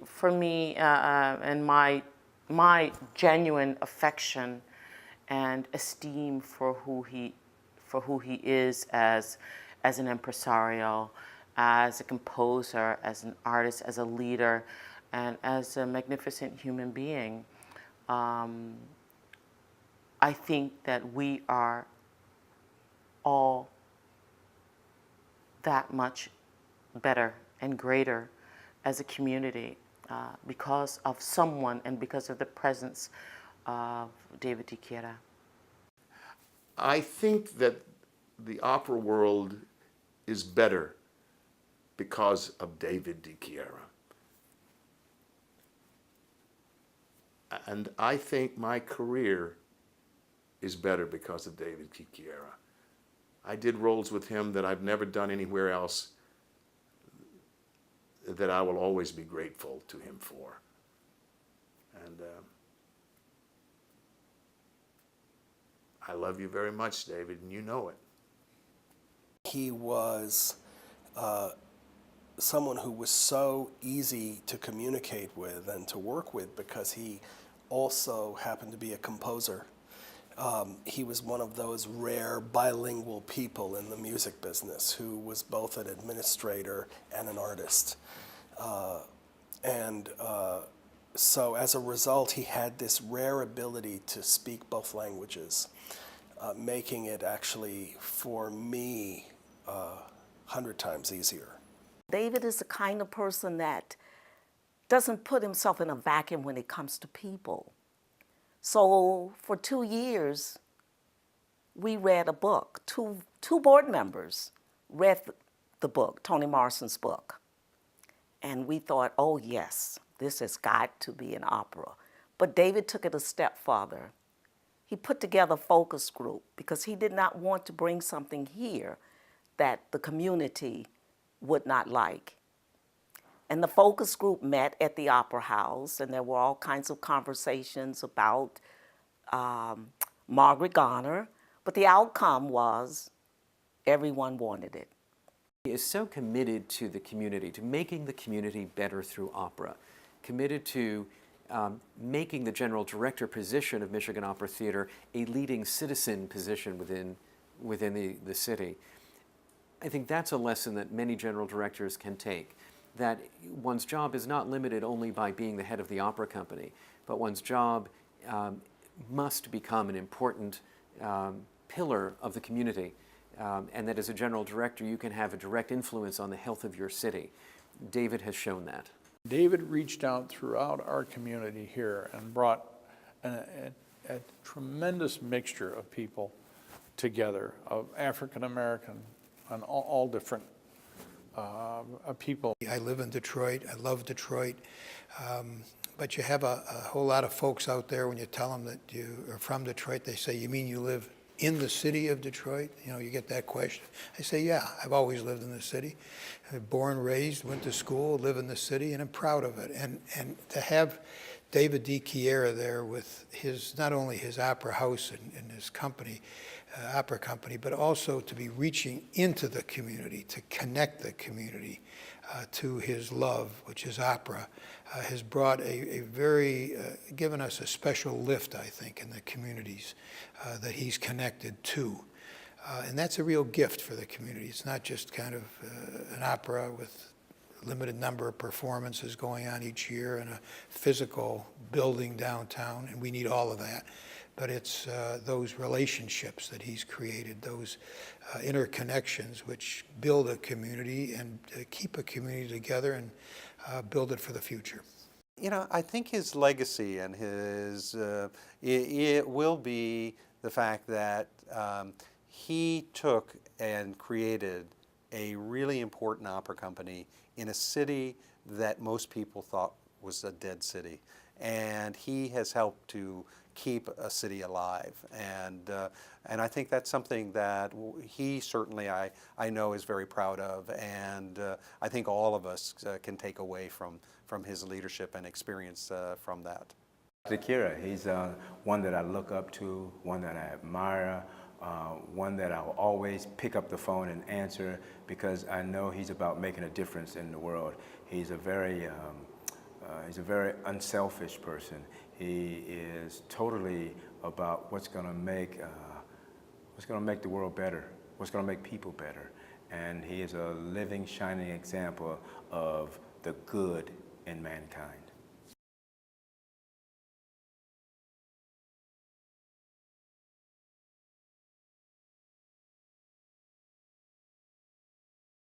for me, and my genuine affection and esteem for who he is as an impresario, as a composer, as an artist, as a leader, and as a magnificent human being. I think that we are all that much better and greater as a community because of someone and because of the presence of David DiChiera. I think that the opera world is better because of David DiChiera. And I think my career is better because of David DiChiera. I did roles with him that I've never done anywhere else, that I will always be grateful to him for. And I love you very much, David, and you know it. He was someone who was so easy to communicate with and to work with because he also happened to be a composer. He was one of those rare bilingual people in the music business who was both an administrator and an artist. So as a result, he had this rare ability to speak both languages, making it actually, for me, 100 times easier. David is the kind of person that doesn't put himself in a vacuum when it comes to people. So for 2 years, we read a book. Two board members read the book, Toni Morrison's book. And we thought, oh yes, this has got to be an opera. But David took it a step further. He put together a focus group because he did not want to bring something here that the community would not like. And the focus group met at the Opera House, and there were all kinds of conversations about Margaret Garner, but the outcome was everyone wanted it. He is so committed to the community, to making the community better through opera, committed to making the general director position of Michigan Opera Theater a leading citizen position within the city. I think that's a lesson that many general directors can take, that one's job is not limited only by being the head of the opera company, but one's job must become an important pillar of the community, and that as a general director you can have a direct influence on the health of your city. David has shown that. David reached out throughout our community here and brought a tremendous mixture of people together, of African American and all different people. I live in Detroit. I love Detroit. But you have a whole lot of folks out there, when you tell them that you are from Detroit, they say, you mean you live in the city of Detroit? You know, you get that question. I say, yeah, I've always lived in the city. Born, raised, went to school, live in the city, and I'm proud of it. And to have David DiChiera there with not only his opera house and his company, opera company, but also to be reaching into the community, to connect the community to his love, which is opera, has brought given us a special lift, I think, in the communities that he's connected to. And that's a real gift for the community. It's not just kind of an opera with a limited number of performances going on each year in a physical building downtown, and we need all of that. But it's those relationships that he's created, those interconnections which build a community and keep a community together and build it for the future. You know, I think his legacy and his, it will be the fact that he took and created a really important opera company in a city that most people thought was a dead city. And he has helped to keep a city alive. And I think that's something that he certainly, I know, is very proud of. And I think all of us can take away from his leadership and experience from that. DiChiera, he's one that I look up to, one that I admire, one that I'll always pick up the phone and answer because I know he's about making a difference in the world. He's a very He's a very unselfish person. He is totally about what's going to make the world better, what's going to make people better. And he is a living, shining example of the good in mankind.